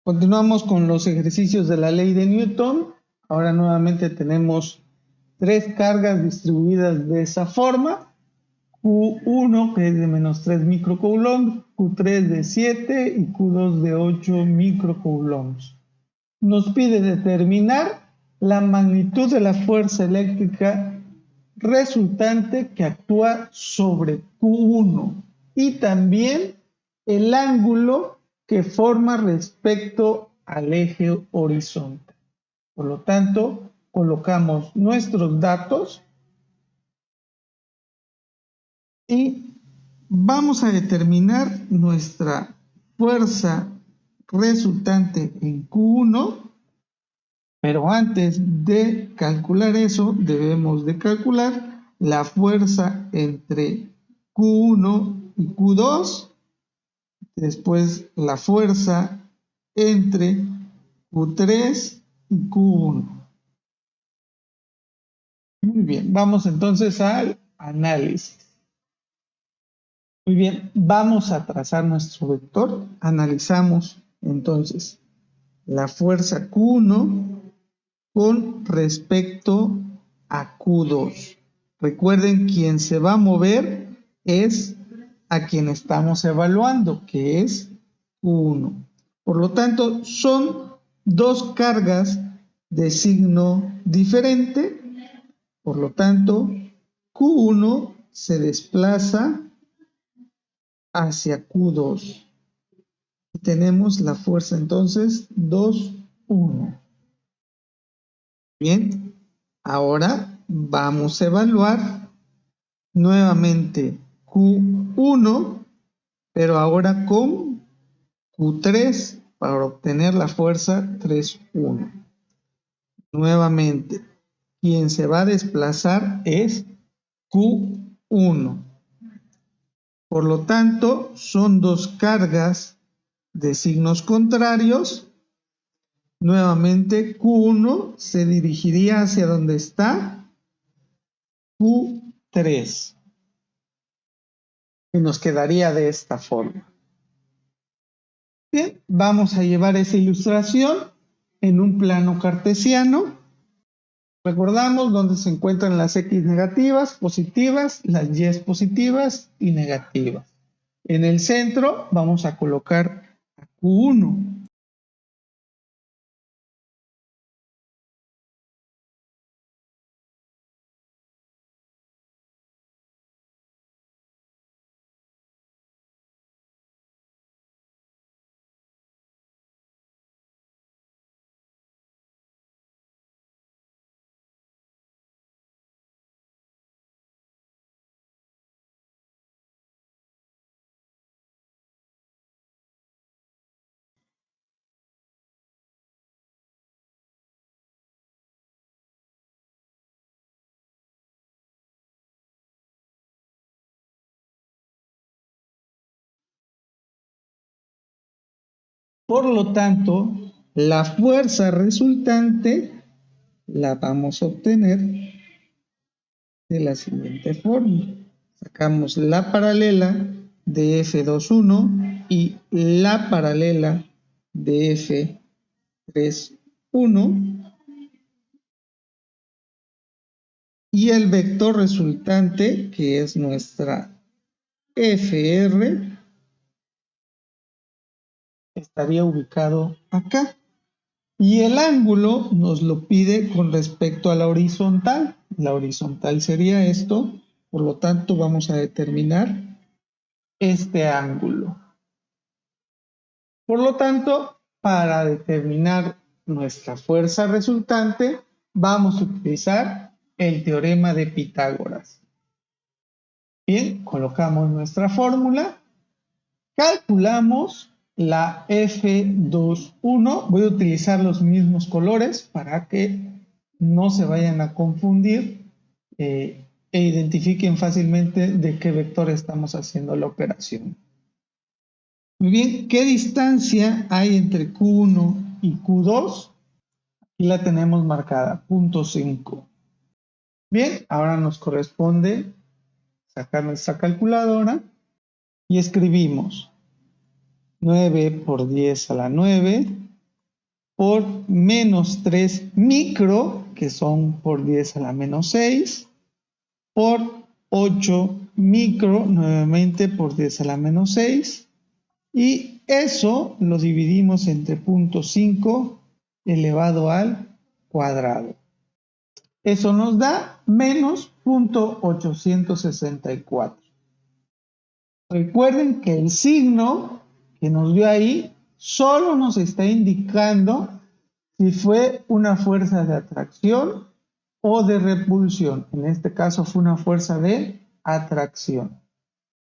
Continuamos con los ejercicios de la ley de Newton. Ahora nuevamente tenemos tres cargas distribuidas de esa forma. Q1 que es de menos 3 microcoulombs, Q3 de 7 y Q2 de 8 microcoulombs. Nos pide determinar la magnitud de la fuerza eléctrica resultante que actúa sobre Q1 y también el ángulo que forma respecto al eje horizontal. Por lo tanto, colocamos nuestros datos y vamos a determinar nuestra fuerza resultante en Q1, pero antes de calcular eso, debemos de calcular la fuerza entre Q1 y Q2, después la fuerza entre Q3 y Q1. Muy bien, vamos entonces al análisis. Muy bien, vamos a trazar nuestro vector. Analizamos entonces la fuerza Q1 con respecto a Q2. Recuerden, quien se va a mover es a quien estamos evaluando, que es Q1. Por lo tanto, son dos cargas de signo diferente. Por lo tanto, Q1 se desplaza hacia Q2. Y tenemos la fuerza entonces 2, 1. Bien, ahora vamos a evaluar nuevamente Q1, pero ahora con Q3 para obtener la fuerza 3, 1. Nuevamente, quien se va a desplazar es Q1. Por lo tanto, son dos cargas de signos contrarios. Nuevamente, Q1 se dirigiría hacia donde está Q3. Y nos quedaría de esta forma. Bien, vamos a llevar esa ilustración en un plano cartesiano. Recordamos dónde se encuentran las X negativas, positivas, las Y positivas y negativas. En el centro vamos a colocar a Q1. Por lo tanto, la fuerza resultante la vamos a obtener de la siguiente forma. Sacamos la paralela de F21 y la paralela de F31 y el vector resultante, que es nuestra FR, estaría ubicado acá. Y el ángulo nos lo pide con respecto a la horizontal. La horizontal sería esto, por lo tanto vamos a determinar este ángulo. Por lo tanto, para determinar nuestra fuerza resultante, vamos a utilizar el teorema de Pitágoras. Bien, colocamos nuestra fórmula, calculamos la F21, voy a utilizar los mismos colores para que no se vayan a confundir e identifiquen fácilmente de qué vector estamos haciendo la operación. Muy bien, ¿qué distancia hay entre Q1 y Q2? Aquí la tenemos marcada, 0.5. Bien, ahora nos corresponde sacar nuestra calculadora y escribimos 9 por 10 a la 9 por menos 3 micro, que son por 10 a la menos 6, por 8 micro, nuevamente por 10 a la menos 6, y eso lo dividimos entre 0.5 elevado al cuadrado. Eso nos da menos 0.864. Recuerden que el signo que nos dio ahí solo nos está indicando si fue una fuerza de atracción o de repulsión. En este caso fue una fuerza de atracción.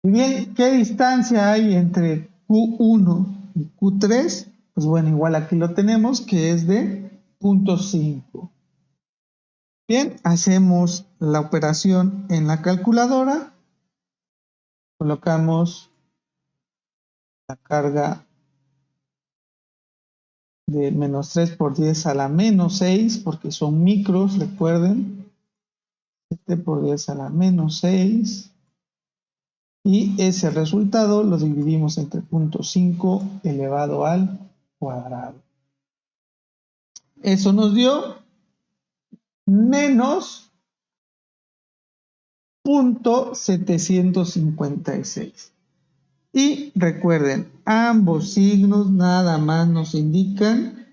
Y bien, ¿qué distancia hay entre Q1 y Q3? Pues bueno, igual aquí lo tenemos, que es de 0.5. Bien, hacemos la operación en la calculadora. Colocamos la carga de menos 3 por 10 a la menos 6, porque son micros, recuerden. 7 por 10 a la menos 6. Y ese resultado lo dividimos entre 0.5 elevado al cuadrado. Eso nos dio menos 0.756. Y recuerden, ambos signos nada más nos indican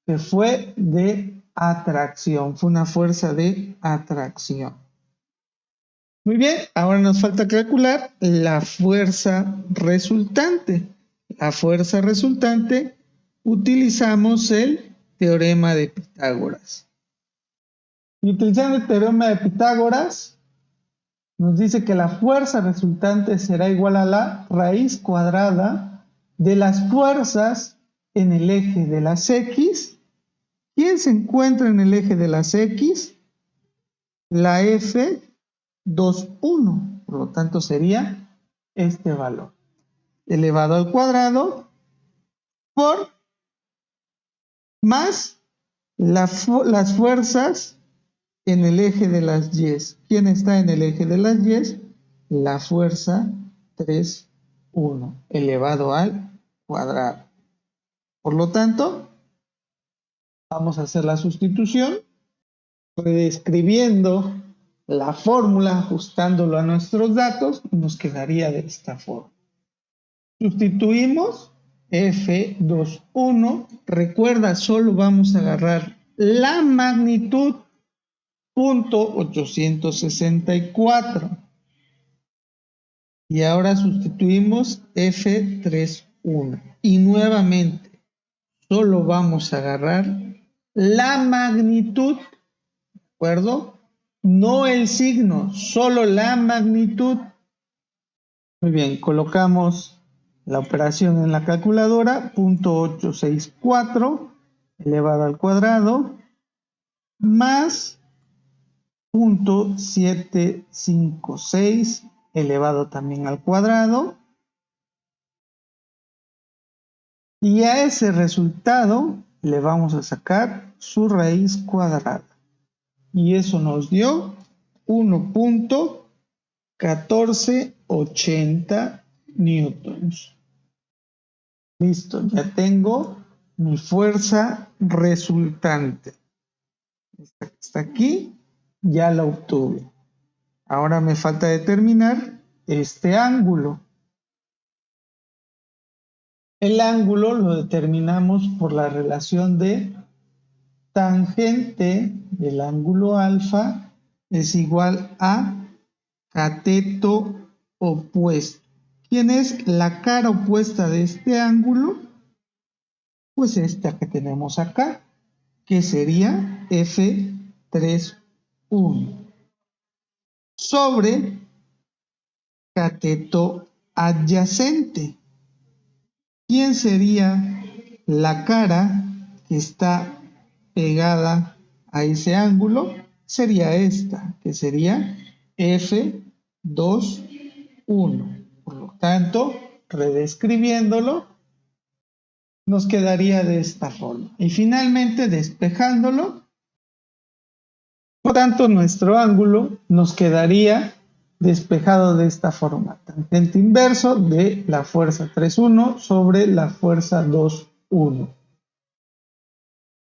que fue de atracción, fue una fuerza de atracción. Muy bien, ahora nos falta calcular la fuerza resultante. La fuerza resultante utilizamos el teorema de Pitágoras. Y utilizando el teorema de Pitágoras, nos dice que la fuerza resultante será igual a la raíz cuadrada de las fuerzas en el eje de las X. ¿Quién se encuentra en el eje de las X? La F 2,1. Por lo tanto sería este valor. Elevado al cuadrado por más las fuerzas en el eje de las Y. ¿Quién está en el eje de las Y? La fuerza 3,1 elevado al cuadrado. Por lo tanto, vamos a hacer la sustitución, reescribiendo la fórmula, ajustándolo a nuestros datos, nos quedaría de esta forma. Sustituimos F2,1. Recuerda, solo vamos a agarrar la magnitud 0.864. Y ahora sustituimos F3,1. Y nuevamente, solo vamos a agarrar la magnitud, ¿de acuerdo? No el signo, solo la magnitud. Muy bien, colocamos la operación en la calculadora, 0.864 elevado al cuadrado, más 0.756 elevado también al cuadrado, y a ese resultado le vamos a sacar su raíz cuadrada, y eso nos dio 1.1480 newtons. Listo, ya tengo mi fuerza resultante. Esta que está aquí, ya la obtuve. Ahora me falta determinar este ángulo. El ángulo lo determinamos por la relación de tangente del ángulo alfa es igual a cateto opuesto. ¿Quién es la cara opuesta de este ángulo? Pues esta que tenemos acá, que sería F3,1 sobre cateto adyacente. ¿Quién sería la cara que está pegada a ese ángulo? Sería esta, que sería F2,1. Por lo tanto, redescribiéndolo, nos quedaría de esta forma. Y finalmente, despejándolo, por tanto, nuestro ángulo nos quedaría despejado de esta forma. Tangente inverso de la fuerza 3,1 sobre la fuerza 2,1.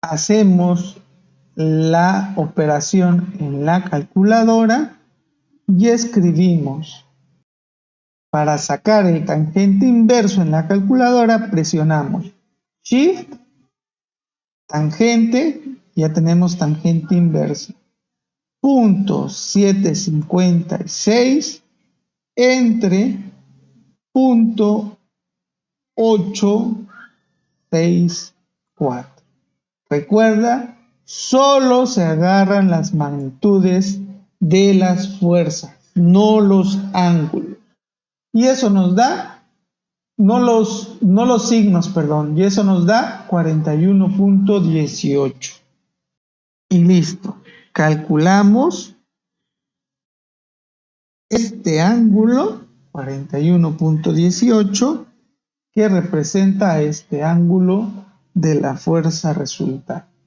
hacemos la operación en la calculadora y escribimos. Para sacar el tangente inverso en la calculadora presionamos Shift, tangente, ya tenemos tangente inversa. Punto 756 entre punto 864. Recuerda, solo se agarran las magnitudes de las fuerzas, no los ángulos. Y eso nos da, no los signos, perdón, y eso nos da 41.18. Y listo. Calculamos este ángulo, 41.18, que representa este ángulo de la fuerza resultante.